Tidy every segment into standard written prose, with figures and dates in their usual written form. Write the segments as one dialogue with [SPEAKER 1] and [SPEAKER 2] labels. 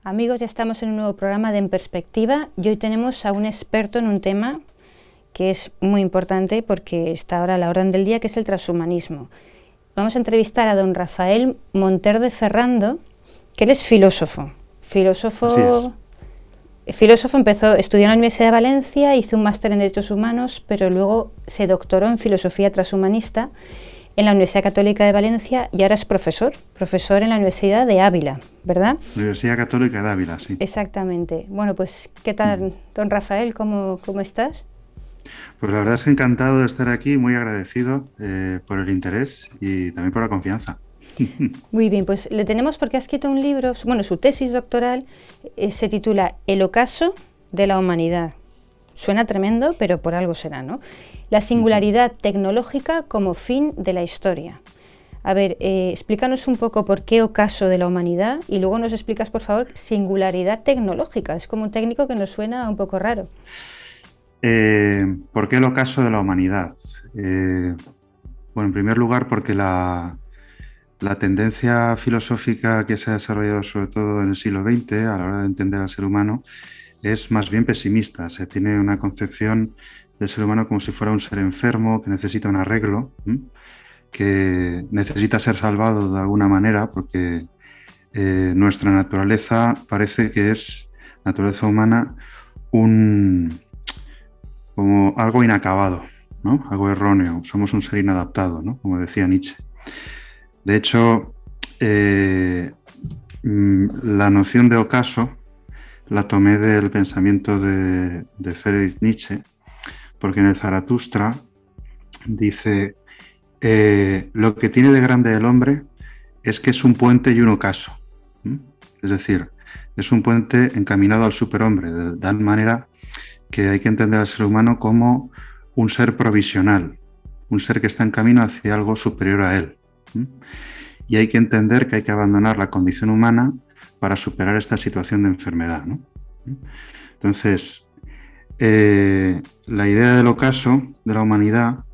[SPEAKER 1] Amigos, ya estamos en un nuevo programa de En Perspectiva y hoy tenemos a un experto en un tema que es muy importante porque está ahora a la orden del día, que es el transhumanismo. Vamos a entrevistar a don Rafael Monterde Ferrando, que él es filósofo.
[SPEAKER 2] Así es.
[SPEAKER 1] Estudió en la Universidad de Valencia, hizo un máster en Derechos Humanos, pero luego se doctoró en Filosofía Transhumanista en la Universidad Católica de Valencia y ahora es profesor en la Universidad de Ávila, ¿verdad?
[SPEAKER 2] Universidad Católica de Ávila, sí.
[SPEAKER 1] Exactamente. Bueno, pues, ¿qué tal, don Rafael? ¿Cómo estás?
[SPEAKER 2] Pues la verdad es que encantado de estar aquí, muy agradecido por el interés y también por la confianza.
[SPEAKER 1] Muy bien, pues le tenemos porque ha escrito un libro, bueno, su tesis doctoral se titula El ocaso de la humanidad. Suena tremendo, pero por algo será, ¿no? La singularidad tecnológica como fin de la historia. A ver, explícanos un poco por qué ocaso de la humanidad y luego nos explicas, por favor, singularidad tecnológica. Es como un técnico que nos suena un poco raro.
[SPEAKER 2] ¿Por qué el ocaso de la humanidad? Bueno, en primer lugar, porque la tendencia filosófica que se ha desarrollado sobre todo en el siglo XX a la hora de entender al ser humano es más bien pesimista. Se tiene una concepción del ser humano como si fuera un ser enfermo que necesita un arreglo, que necesita ser salvado de alguna manera porque nuestra naturaleza parece que es, naturaleza humana, como algo inacabado, ¿no? Algo erróneo. Somos un ser inadaptado, ¿no? Como decía Nietzsche. De hecho, la noción de ocaso la tomé del pensamiento de Friedrich Nietzsche, porque en el Zaratustra dice, lo que tiene de grande el hombre es que es un puente y un ocaso. Es decir, es un puente encaminado al superhombre, de tal manera que hay que entender al ser humano como un ser provisional, un ser que está en camino hacia algo superior a él. Y hay que entender que hay que abandonar la condición humana para superar esta situación de enfermedad, ¿no? Entonces, la idea del ocaso de la humanidad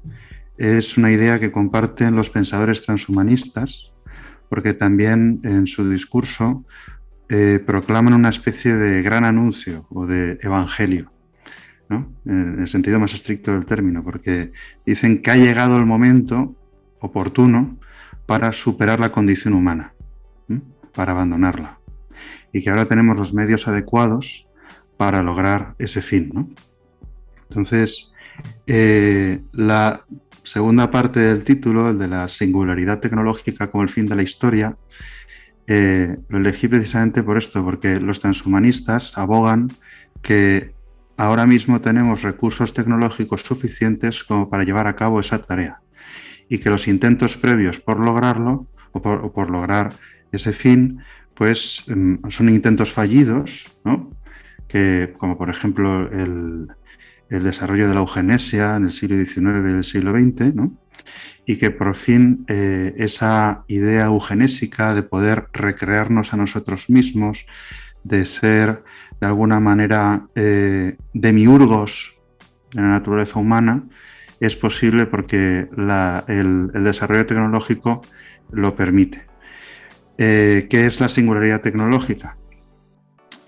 [SPEAKER 2] es una idea que comparten los pensadores transhumanistas, porque también en su discurso proclaman una especie de gran anuncio o de evangelio, ¿no? En el sentido más estricto del término, porque dicen que ha llegado el momento oportuno para superar la condición humana, para abandonarla, y que ahora tenemos los medios adecuados para lograr ese fin, ¿no? Entonces, la segunda parte del título, el de la singularidad tecnológica como el fin de la historia, lo elegí precisamente por esto, porque los transhumanistas abogan que ahora mismo tenemos recursos tecnológicos suficientes como para llevar a cabo esa tarea y que los intentos previos por lograrlo o por lograr ese fin, pues son intentos fallidos, ¿no? Que, como por ejemplo el desarrollo de la eugenesia en el siglo XIX y el siglo XX, ¿no? Y que por fin esa idea eugenésica de poder recrearnos a nosotros mismos, de ser de alguna manera demiurgos de la naturaleza humana, es posible porque el desarrollo tecnológico lo permite. ¿Qué es la singularidad tecnológica?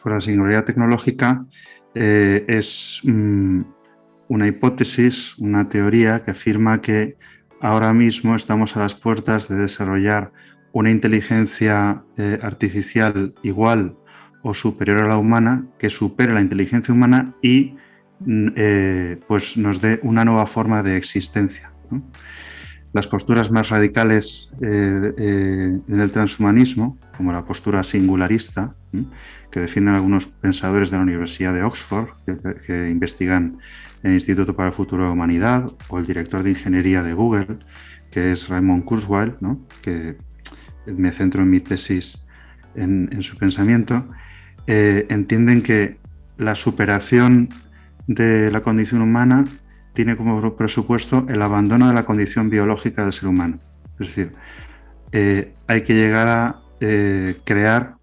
[SPEAKER 2] Pues la singularidad tecnológica es una hipótesis, una teoría que afirma que ahora mismo estamos a las puertas de desarrollar una inteligencia artificial igual o superior a la humana, que supere la inteligencia humana y pues nos dé una nueva forma de existencia, ¿no? Las posturas más radicales en el transhumanismo, como la postura singularista, que defienden algunos pensadores de la Universidad de Oxford, que investigan en el Instituto para el Futuro de la Humanidad, o el director de ingeniería de Google, que es Raymond Kurzweil, ¿no? Que me centro en mi tesis en su pensamiento, entienden que la superación de la condición humana tiene como presupuesto el abandono de la condición biológica del ser humano. Es decir, hay que llegar a crear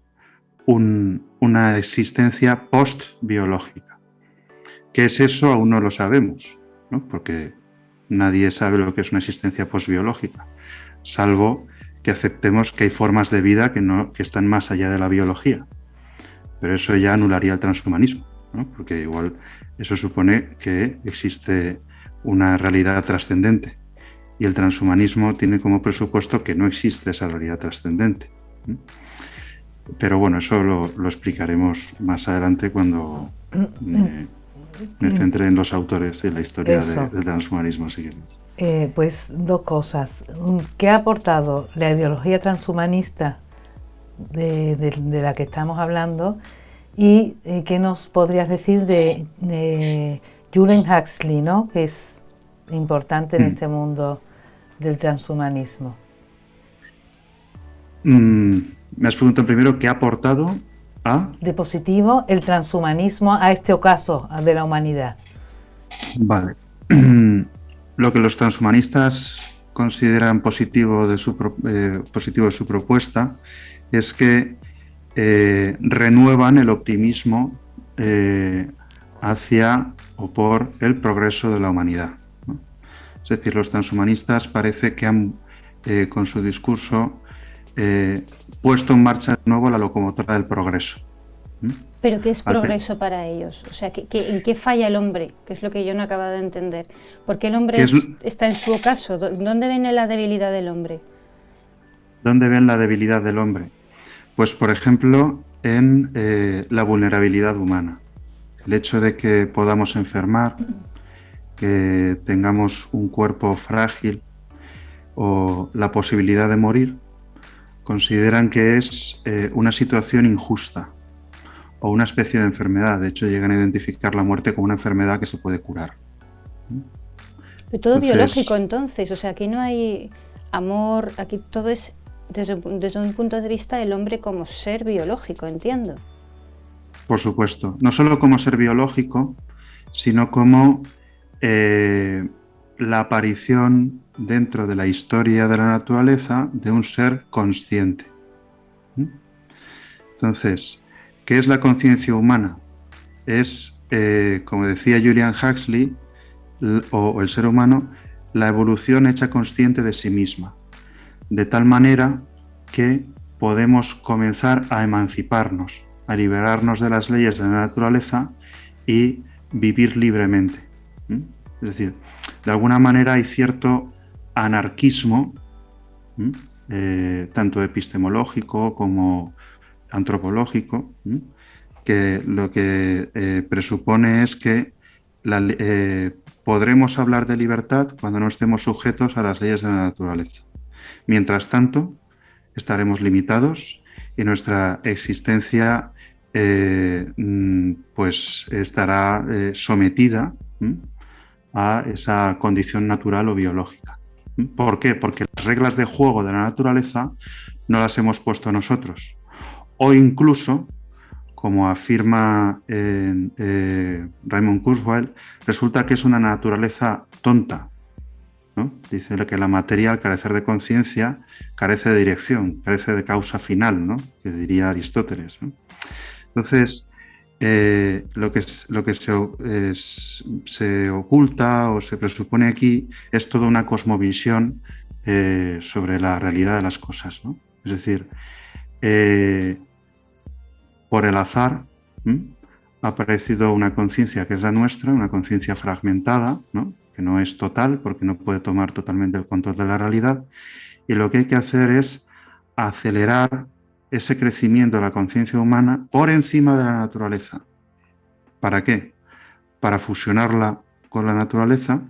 [SPEAKER 2] una existencia post-biológica. ¿Qué es eso? Aún no lo sabemos, ¿no? Porque nadie sabe lo que es una existencia post-biológica, salvo que aceptemos que hay formas de vida que están más allá de la biología. pero eso ya anularía el transhumanismo, ¿no? Porque igual eso supone que existe una realidad trascendente y el transhumanismo tiene como presupuesto que no existe esa realidad trascendente. Pero bueno, eso lo explicaremos más adelante cuando me centré en los autores y la historia del transhumanismo. Si quieres.
[SPEAKER 3] Pues dos cosas. ¿Qué ha aportado la ideología transhumanista de la que estamos hablando? ¿Y qué nos podrías decir de Julian Huxley, ¿no? Que es importante en este mundo del transhumanismo?
[SPEAKER 2] Me has preguntado primero qué ha aportado a...
[SPEAKER 3] De positivo el transhumanismo a este ocaso de la humanidad.
[SPEAKER 2] Vale. Lo que los transhumanistas consideran positivo de su propuesta es que renuevan el optimismo hacia o por el progreso de la humanidad, ¿no? Es decir, los transhumanistas parece que han, con su discurso, puesto en marcha de nuevo la locomotora del progreso.
[SPEAKER 1] ¿Pero qué es progreso para ellos? O sea, ¿en qué falla el hombre? Que es lo que yo no acabo de entender. ¿Por qué el hombre está en su ocaso? ¿Dónde viene la debilidad del hombre?
[SPEAKER 2] ¿Dónde ven la debilidad del hombre? Pues, por ejemplo, en la vulnerabilidad humana. El hecho de que podamos enfermar, que tengamos un cuerpo frágil o la posibilidad de morir, consideran que es una situación injusta o una especie de enfermedad. De hecho, llegan a identificar la muerte como una enfermedad que se puede curar.
[SPEAKER 1] Pero todo biológico, entonces. O sea, aquí no hay amor, aquí todo es desde un punto de vista del hombre como ser biológico, entiendo.
[SPEAKER 2] Por supuesto. No solo como ser biológico, sino como la aparición dentro de la historia de la naturaleza de un ser consciente. Entonces, ¿qué es la conciencia humana? Es, como decía Julian Huxley, o el ser humano, la evolución hecha consciente de sí misma, de tal manera que podemos comenzar a emanciparnos, a liberarnos de las leyes de la naturaleza y vivir libremente. Es decir, de alguna manera hay cierto anarquismo, tanto epistemológico como antropológico, que lo que presupone es que podremos hablar de libertad cuando no estemos sujetos a las leyes de la naturaleza. Mientras tanto, estaremos limitados y nuestra existencia pues estará sometida a esa condición natural o biológica. ¿Por qué? Porque las reglas de juego de la naturaleza no las hemos puesto nosotros. O incluso, como afirma Raymond Kurzweil, resulta que es una naturaleza tonta, ¿no? Dice que la materia, al carecer de conciencia, carece de dirección, carece de causa final, ¿no? Que diría Aristóteles, ¿no? Entonces, lo que se oculta o se presupone aquí es toda una cosmovisión sobre la realidad de las cosas, ¿no? Es decir, por el azar ha aparecido una conciencia que es la nuestra, una conciencia fragmentada, ¿no? Que no es total porque no puede tomar totalmente el control de la realidad, y lo que hay que hacer es acelerar ese crecimiento de la conciencia humana por encima de la naturaleza. ¿Para qué? Para fusionarla con la naturaleza,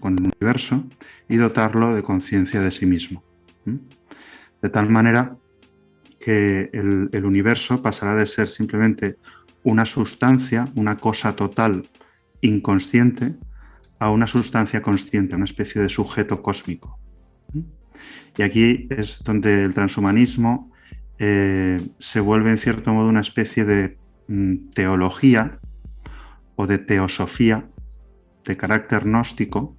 [SPEAKER 2] con el universo, y dotarlo de conciencia de sí mismo. De tal manera que el universo pasará de ser simplemente una sustancia, una cosa total inconsciente, a una sustancia consciente, una especie de sujeto cósmico. Y aquí es donde el transhumanismo se vuelve en cierto modo una especie de teología o de teosofía de carácter gnóstico,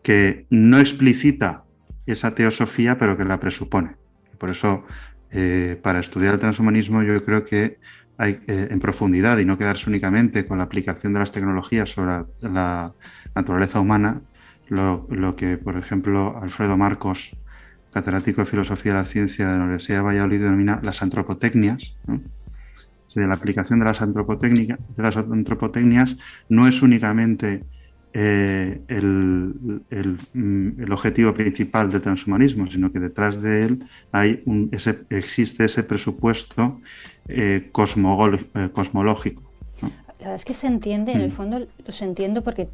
[SPEAKER 2] que no explicita esa teosofía, pero que la presupone. Por eso, para estudiar el transhumanismo, yo creo que hay en profundidad y no quedarse únicamente con la aplicación de las tecnologías sobre la naturaleza humana, lo que, por ejemplo, Alfredo Marcos, catedrático de Filosofía de la Ciencia de la Universidad de Valladolid, denomina las antropotecnias, ¿no? de la aplicación de las antropotecnias no es únicamente el objetivo principal del transhumanismo, sino que detrás de él existe ese presupuesto cosmológico, ¿no?
[SPEAKER 1] La verdad es que se entiende, en el fondo los entiendo porque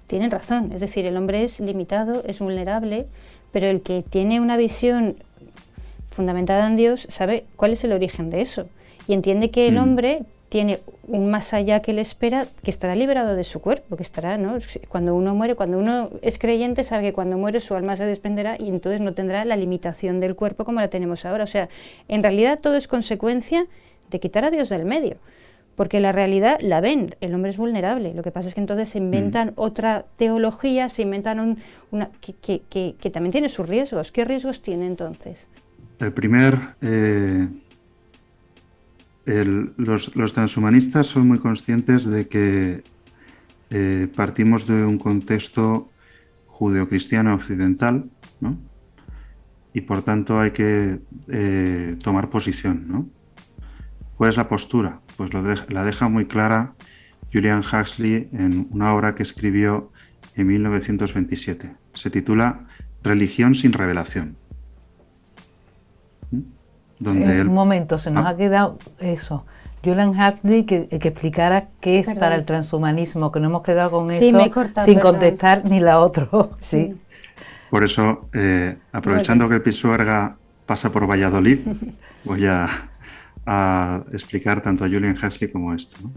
[SPEAKER 1] tienen razón. Es decir, el hombre es limitado, es vulnerable, pero el que tiene una visión fundamentada en Dios sabe cuál es el origen de eso y entiende que el hombre tiene un más allá que le espera, que estará liberado de su cuerpo, que estará, ¿no? Cuando uno muere, cuando uno es creyente, sabe que cuando muere su alma se desprenderá y entonces no tendrá la limitación del cuerpo como la tenemos ahora. O sea, en realidad todo es consecuencia de quitar a Dios del medio, porque la realidad la ven, el hombre es vulnerable. Lo que pasa es que entonces se inventan otra teología, se inventan una que también tiene sus riesgos. ¿Qué riesgos tiene entonces?
[SPEAKER 2] El primer... los transhumanistas son muy conscientes de que partimos de un contexto judeocristiano occidental, ¿no? Y por tanto hay que tomar posición, ¿no? ¿Cuál es la postura? Pues la deja muy clara Julian Huxley en una obra que escribió en 1927. Se titula Religión sin revelación.
[SPEAKER 3] Un momento, se nos ha quedado eso. Julian Huxley que explicara qué es para el transhumanismo, que no hemos quedado con eso sin contestar ni la otra. Sí.
[SPEAKER 2] Por eso, aprovechando que el Pisuerga pasa por Valladolid, voy a explicar tanto a Julian Huxley como esto, ¿no?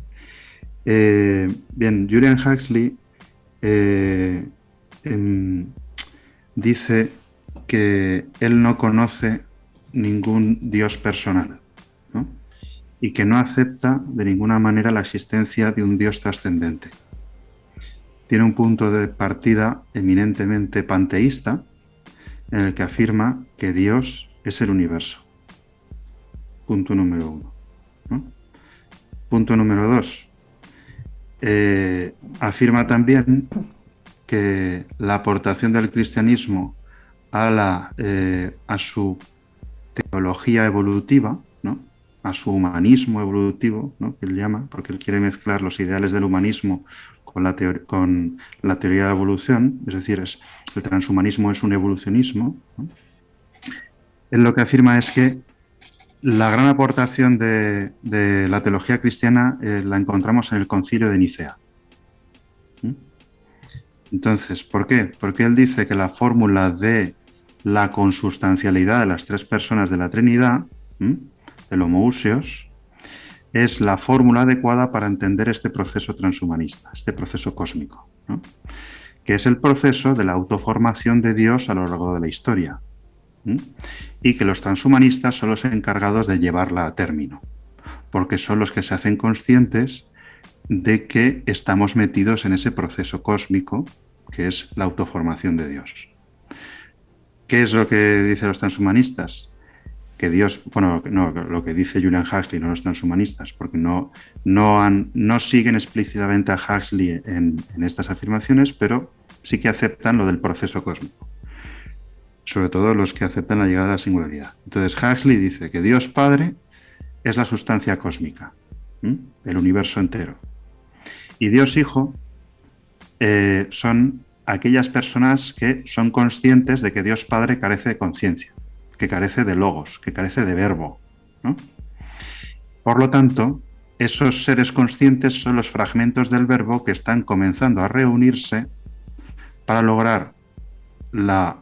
[SPEAKER 2] Bien, Julian Huxley dice que él no conoce ningún Dios personal, ¿no? Y que no acepta de ninguna manera la existencia de un Dios trascendente. Tiene un punto de partida eminentemente panteísta en el que afirma que Dios es el universo. Punto número 1, ¿no? Punto número 2. Afirma también que la aportación del cristianismo a su teología evolutiva, ¿no? A su humanismo evolutivo, ¿no? Que él llama, porque él quiere mezclar los ideales del humanismo con la teoría de la evolución, es decir, el transhumanismo es un evolucionismo, ¿no? Él lo que afirma es que la gran aportación de la teología cristiana la encontramos en el Concilio de Nicea. Entonces, ¿por qué? Porque él dice que la fórmula de la consustancialidad de las tres personas de la Trinidad, el homoousios, es la fórmula adecuada para entender este proceso transhumanista, este proceso cósmico, ¿no? Que es el proceso de la autoformación de Dios a lo largo de la historia, y que los transhumanistas son los encargados de llevarla a término, porque son los que se hacen conscientes de que estamos metidos en ese proceso cósmico que es la autoformación de Dios. ¿Qué es lo que dicen los transhumanistas? Que Dios, bueno, no, lo que dice Julian Huxley, no los transhumanistas, porque no siguen explícitamente a Huxley en estas afirmaciones, pero sí que aceptan lo del proceso cósmico, sobre todo los que aceptan la llegada de la singularidad. Entonces Huxley dice que Dios Padre es la sustancia cósmica, el universo entero, y Dios Hijo son aquellas personas que son conscientes de que Dios Padre carece de conciencia, que carece de logos, que carece de verbo, ¿no? Por lo tanto, esos seres conscientes son los fragmentos del verbo que están comenzando a reunirse para lograr la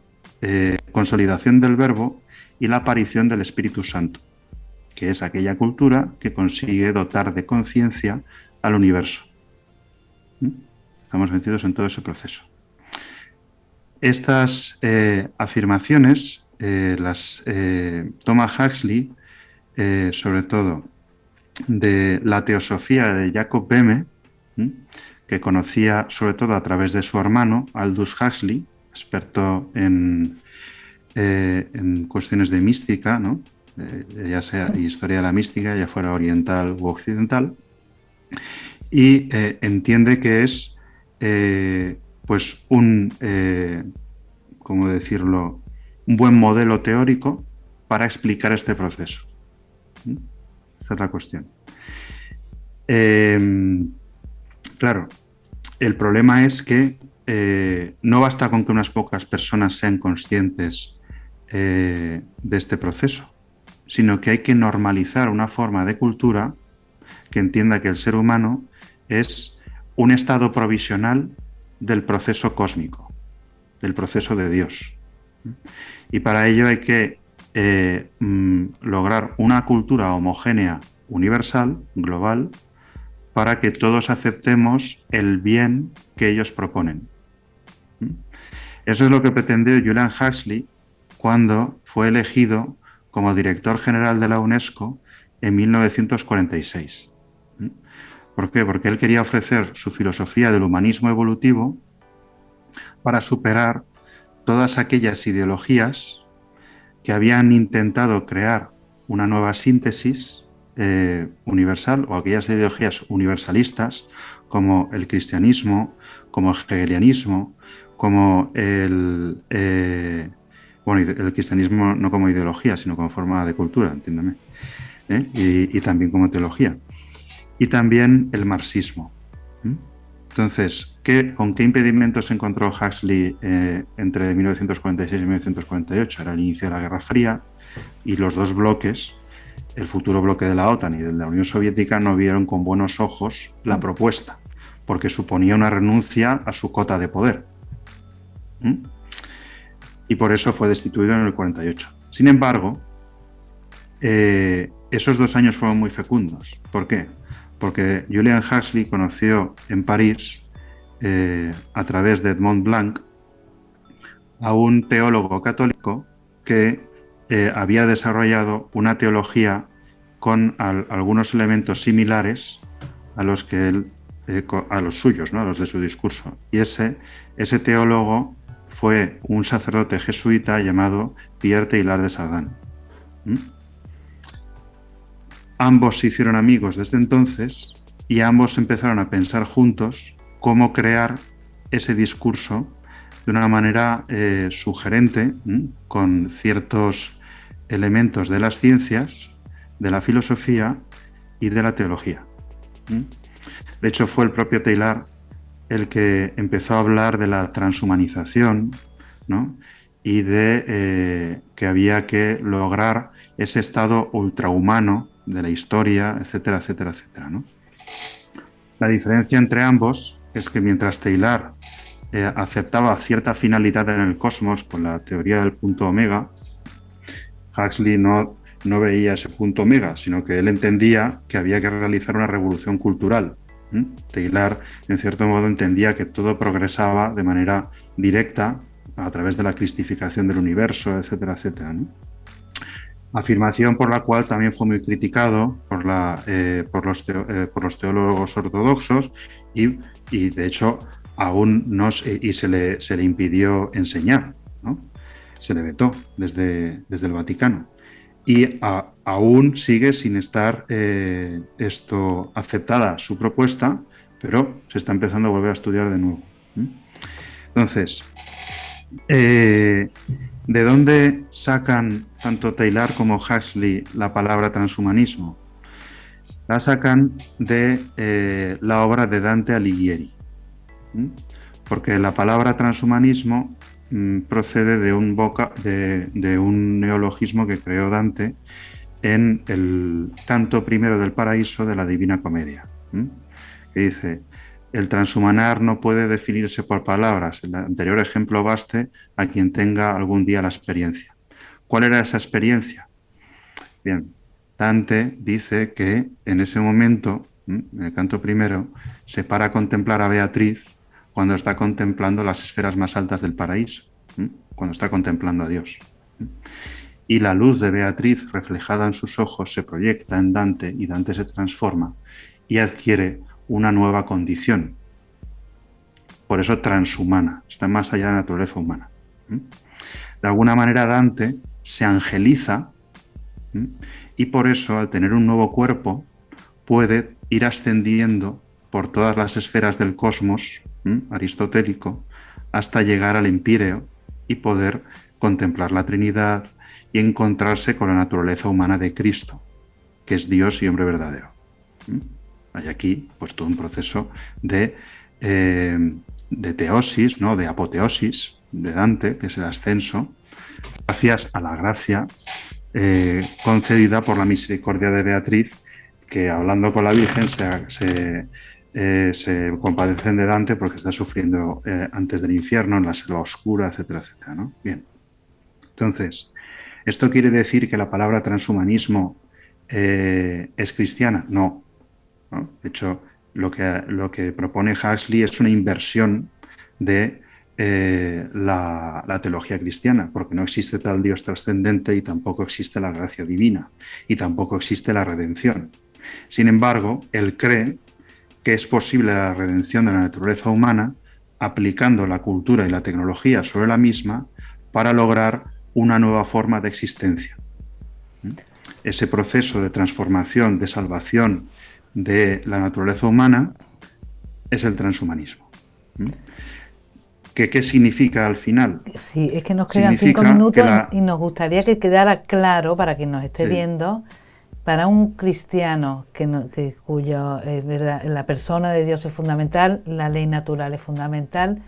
[SPEAKER 2] consolidación del verbo y la aparición del Espíritu Santo, que es aquella cultura que consigue dotar de conciencia al universo. Estamos metidos en todo ese proceso. Estas afirmaciones las toma Huxley, sobre todo de la teosofía de Jacob Boehme, que conocía sobre todo a través de su hermano Aldous Huxley, experto en cuestiones de mística, ¿no? Ya sea historia de la mística, ya fuera oriental u occidental, y entiende que es pues ¿cómo decirlo?, un buen modelo teórico para explicar este proceso. Esta es la cuestión. Claro, el problema es que no basta con que unas pocas personas sean conscientes de este proceso, sino que hay que normalizar una forma de cultura que entienda que el ser humano es un estado provisional del proceso cósmico, del proceso de Dios. Y para ello hay que lograr una cultura homogénea, universal, global, para que todos aceptemos el bien que ellos proponen. Eso es lo que pretendió Julian Huxley cuando fue elegido como director general de la UNESCO en 1946. ¿Por qué? Porque él quería ofrecer su filosofía del humanismo evolutivo para superar todas aquellas ideologías que habían intentado crear una nueva síntesis universal, o aquellas ideologías universalistas como el cristianismo, como el hegelianismo, como el cristianismo no como ideología, sino como forma de cultura, entiéndeme, y también como teología, y también el marxismo. Entonces, ¿con qué impedimentos encontró Huxley entre 1946 y 1948? Era el inicio de la Guerra Fría, y los dos bloques, el futuro bloque de la OTAN y de la Unión Soviética, no vieron con buenos ojos la propuesta, porque suponía una renuncia a su cota de poder. Y por eso fue destituido en el 48. Sin embargo, esos 2 años fueron muy fecundos. ¿Por qué? Porque Julian Huxley conoció en París, a través de Edmond Blanc, a un teólogo católico que había desarrollado una teología con algunos elementos similares a los que él, a los suyos, ¿no? A los de su discurso. Y ese teólogo fue un sacerdote jesuita llamado Pierre Teilhard de Chardin. Ambos se hicieron amigos desde entonces y ambos empezaron a pensar juntos cómo crear ese discurso de una manera sugerente, con ciertos elementos de las ciencias, de la filosofía y de la teología. De hecho, fue el propio Teilhard el que empezó a hablar de la transhumanización, ¿no? Y de que había que lograr ese estado ultrahumano de la historia, etcétera, etcétera, etcétera, ¿no? La diferencia entre ambos es que mientras Teilhard aceptaba cierta finalidad en el cosmos con la teoría del punto omega, Huxley no veía ese punto omega, sino que él entendía que había que realizar una revolución cultural. Teilhard, en cierto modo, entendía que todo progresaba de manera directa a través de la cristificación del universo, etcétera, etcétera, ¿no? Afirmación por la cual también fue muy criticado por los teólogos ortodoxos y de hecho aún no se le impidió enseñar, ¿no? Se le vetó desde el Vaticano y aún sigue sin estar aceptada su propuesta, pero se está empezando a volver a estudiar de nuevo. Entonces, ¿de dónde sacan tanto Teilhard como Huxley la palabra transhumanismo? La sacan de la obra de Dante Alighieri, porque la palabra transhumanismo procede de un neologismo que creó Dante en el canto primero del Paraíso de la Divina Comedia, que dice: el transhumanar no puede definirse por palabras. El anterior ejemplo baste a quien tenga algún día la experiencia. ¿Cuál era esa experiencia? Bien, Dante dice que en ese momento, en el canto primero, se para a contemplar a Beatriz cuando está contemplando las esferas más altas del paraíso, cuando está contemplando a Dios. Y la luz de Beatriz reflejada en sus ojos se proyecta en Dante y Dante se transforma y adquiere una nueva condición. Por eso transhumana, está más allá de la naturaleza humana. De alguna manera Dante se angeliza y por eso, al tener un nuevo cuerpo, puede ir ascendiendo por todas las esferas del cosmos aristotélico hasta llegar al empíreo y poder contemplar la Trinidad y encontrarse con la naturaleza humana de Cristo, que es Dios y hombre verdadero. Hay aquí pues todo un proceso de teosis, ¿no? De apoteosis de Dante, que es el ascenso, gracias a la gracia concedida por la misericordia de Beatriz, que hablando con la Virgen se compadecen de Dante porque está sufriendo antes del infierno, en la selva oscura, etcétera, etcétera, ¿no? Bien. Entonces, ¿esto quiere decir que la palabra transhumanismo es cristiana? No. ¿No? De hecho, lo que propone Huxley es una inversión de la teología cristiana, porque no existe tal Dios trascendente y tampoco existe la gracia divina y tampoco existe la redención. Sin embargo, él cree que es posible la redención de la naturaleza humana aplicando la cultura y la tecnología sobre la misma para lograr una nueva forma de existencia. Ese proceso de transformación, de salvación de la naturaleza humana es el transhumanismo. ¿Qué significa al final?
[SPEAKER 3] Sí, es que nos quedan 5 minutos y nos gustaría que quedara claro para quien nos esté viendo, para un cristiano cuyo la persona de Dios es fundamental, la ley natural es fundamental,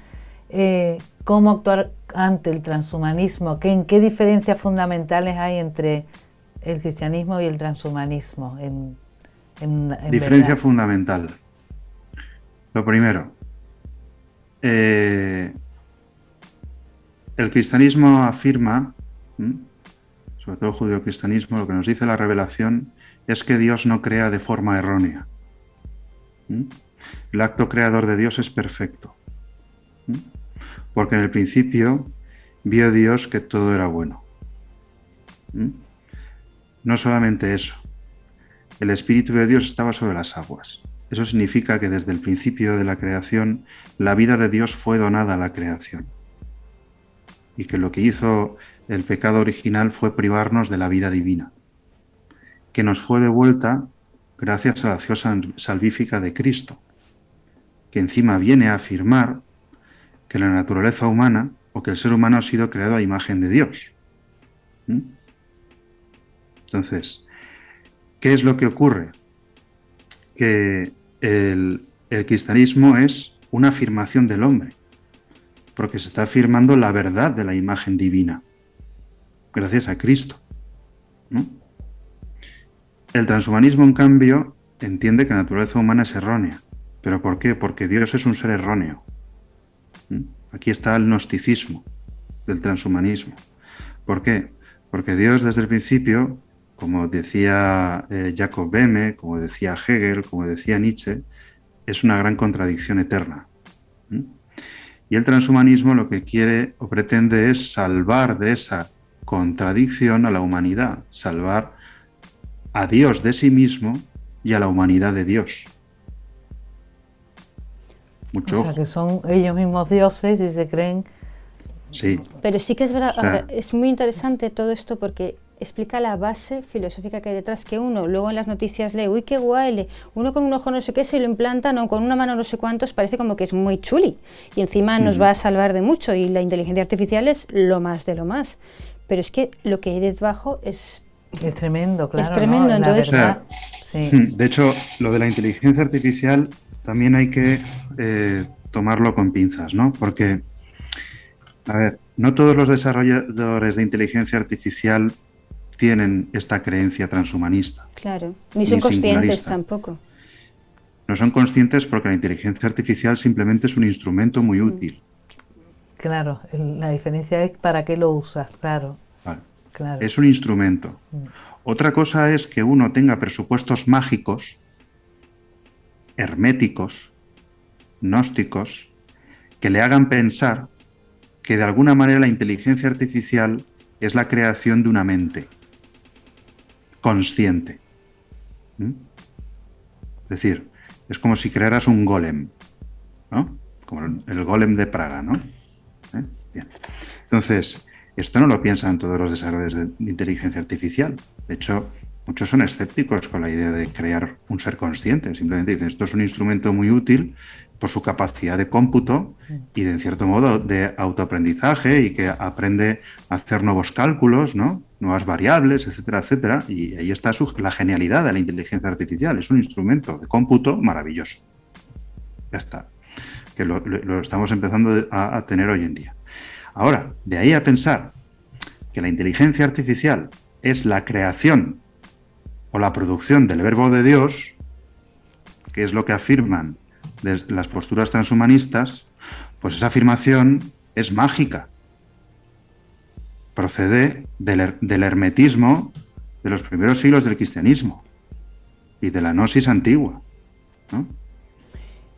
[SPEAKER 3] cómo actuar ante el transhumanismo, ¿en qué diferencias fundamentales hay entre el cristianismo y el transhumanismo?
[SPEAKER 2] Diferencia fundamental. Lo primero, el cristianismo afirma, sobre todo el judeocristianismo, lo que nos dice la revelación es que Dios no crea de forma errónea. El acto creador de Dios es perfecto. Porque en el principio vio Dios que todo era bueno. No solamente eso, el Espíritu de Dios estaba sobre las aguas. Eso significa que desde el principio de la creación, la vida de Dios fue donada a la creación. Y que lo que hizo el pecado original fue privarnos de la vida divina, que nos fue devuelta gracias a la acción salvífica de Cristo, que encima viene a afirmar que la naturaleza humana o que el ser humano ha sido creado a imagen de Dios. Entonces, ¿qué es lo que ocurre? Que el cristianismo es una afirmación del hombre, porque se está afirmando la verdad de la imagen divina, gracias a Cristo, ¿no? El transhumanismo, en cambio, entiende que la naturaleza humana es errónea. ¿Pero por qué? Porque Dios es un ser erróneo. Aquí está el gnosticismo del transhumanismo. ¿Por qué? Porque Dios desde el principio, como decía Jacob Boehme, como decía Hegel, como decía Nietzsche, es una gran contradicción eterna. Y el transhumanismo lo que quiere o pretende es salvar de esa contradicción a la humanidad, salvar a Dios de sí mismo y a la humanidad de Dios.
[SPEAKER 3] O sea, que son ellos mismos dioses y se creen...
[SPEAKER 2] Sí.
[SPEAKER 1] Pero sí que es verdad, ahora, es muy interesante todo esto porque explica la base filosófica que hay detrás, que uno luego en las noticias lee, uy, qué guay, uno con un ojo no sé qué se lo implantan o con una mano no sé cuántos, parece como que es muy chuli y encima nos va a salvar de mucho y la inteligencia artificial es lo más de lo más. Pero es que lo que hay debajo es...
[SPEAKER 3] Es tremendo, claro.
[SPEAKER 1] Es tremendo,
[SPEAKER 3] ¿no?
[SPEAKER 1] entonces...
[SPEAKER 2] O sea,
[SPEAKER 3] sí.
[SPEAKER 2] De hecho, lo de la inteligencia artificial también hay que tomarlo con pinzas, ¿no? Porque, a ver, no todos los desarrolladores de inteligencia artificial tienen esta creencia transhumanista.
[SPEAKER 1] Claro, ni son conscientes tampoco.
[SPEAKER 2] No son conscientes porque la inteligencia artificial simplemente es un instrumento muy útil.
[SPEAKER 3] Claro, la diferencia es para qué lo usas, claro.
[SPEAKER 2] Vale.
[SPEAKER 3] Claro.
[SPEAKER 2] Es un instrumento. Otra cosa es que uno tenga presupuestos mágicos, herméticos, gnósticos, que le hagan pensar que de alguna manera la inteligencia artificial es la creación de una mente consciente. Es decir, es como si crearas un golem, ¿no? Como el golem de Praga, ¿no? Bien. Entonces, esto no lo piensan todos los desarrolladores de inteligencia artificial. De hecho, muchos son escépticos con la idea de crear un ser consciente. Simplemente dicen, esto es un instrumento muy útil, por su capacidad de cómputo y, de, en cierto modo, de autoaprendizaje, y que aprende a hacer nuevos cálculos, ¿no? Nuevas variables, etcétera, etcétera. Y ahí está la genialidad de la inteligencia artificial. Es un instrumento de cómputo maravilloso. Ya está. Que lo estamos empezando a tener hoy en día. Ahora, de ahí a pensar que la inteligencia artificial es la creación o la producción del verbo de Dios, que es lo que afirman desde las posturas transhumanistas, pues esa afirmación es mágica. Procede del hermetismo de los primeros siglos del cristianismo y de la gnosis antigua, ¿no?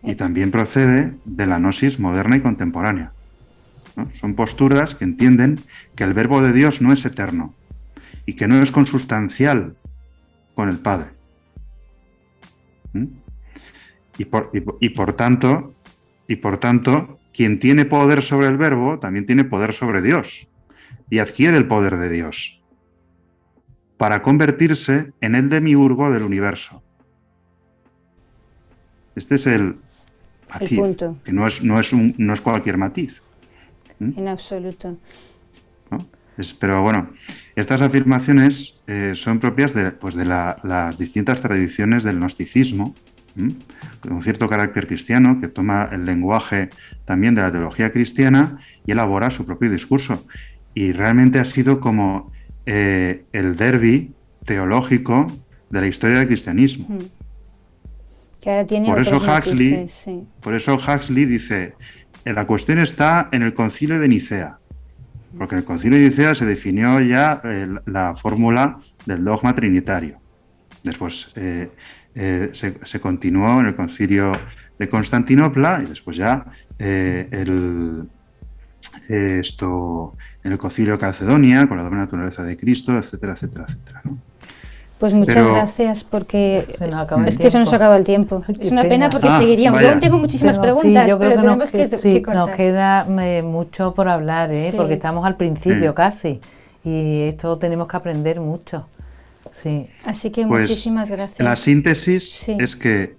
[SPEAKER 2] Y también procede de la gnosis moderna y contemporánea, ¿no? Son posturas que entienden que el verbo de Dios no es eterno y que no es consustancial con el Padre. Y por tanto, quien tiene poder sobre el verbo también tiene poder sobre Dios y adquiere el poder de Dios para convertirse en el demiurgo del universo. Este es el matiz,
[SPEAKER 1] punto.
[SPEAKER 2] que no es cualquier matiz.
[SPEAKER 1] En absoluto.
[SPEAKER 2] ¿No? Pero bueno, estas afirmaciones son propias de las distintas tradiciones del gnosticismo, con un cierto carácter cristiano, que toma el lenguaje también de la teología cristiana y elabora su propio discurso. Y realmente ha sido como el derbi teológico de la historia del cristianismo.
[SPEAKER 1] Que ahora tiene
[SPEAKER 2] por eso
[SPEAKER 1] Huxley
[SPEAKER 2] dice, la cuestión está en el Concilio de Nicea, porque en el Concilio de Nicea se definió ya la fórmula del dogma trinitario. Después se continuó en el Concilio de Constantinopla y después ya en el Concilio de Calcedonia, con la doble naturaleza de Cristo, etcétera, etcétera, etcétera, ¿no?
[SPEAKER 1] Pues muchas gracias, porque se nos acaba el tiempo. Es una pena porque seguiríamos. Yo tengo muchísimas preguntas,
[SPEAKER 3] yo creo
[SPEAKER 1] pero tenemos que cortar.
[SPEAKER 3] Nos queda mucho por hablar, porque estamos al principio casi, y esto tenemos que aprender mucho. Sí.
[SPEAKER 1] Así que
[SPEAKER 2] pues,
[SPEAKER 1] muchísimas gracias.
[SPEAKER 2] La síntesis es que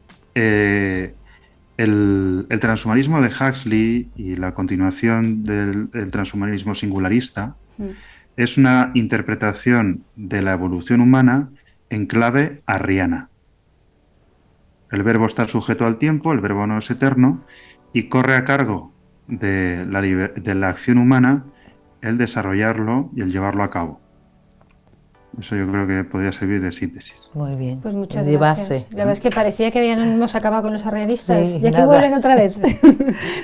[SPEAKER 2] el transhumanismo de Huxley y la continuación del transhumanismo singularista es una interpretación de la evolución humana en clave arriana. El verbo está sujeto al tiempo, el verbo no es eterno, y corre a cargo de la acción humana el desarrollarlo y el llevarlo a cabo. Eso yo creo que podría servir de síntesis.
[SPEAKER 3] Muy bien.
[SPEAKER 1] Pues muchas
[SPEAKER 3] de
[SPEAKER 1] gracias.
[SPEAKER 3] Base.
[SPEAKER 1] La verdad es que parecía que habíamos acabado con los arrianistas y aquí
[SPEAKER 3] nada.
[SPEAKER 1] vuelven otra vez,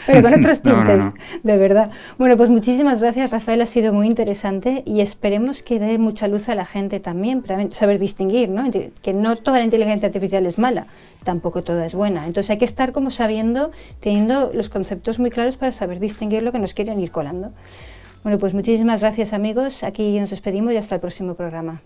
[SPEAKER 1] pero con otros tintes,
[SPEAKER 2] no.
[SPEAKER 1] de verdad. Bueno, pues muchísimas gracias, Rafael, ha sido muy interesante y esperemos que dé mucha luz a la gente también para saber distinguir, ¿no? Que no toda la inteligencia artificial es mala, tampoco toda es buena. Entonces hay que estar como sabiendo, teniendo los conceptos muy claros para saber distinguir lo que nos quieren ir colando. Bueno, pues muchísimas gracias, amigos. Aquí nos despedimos y hasta el próximo programa.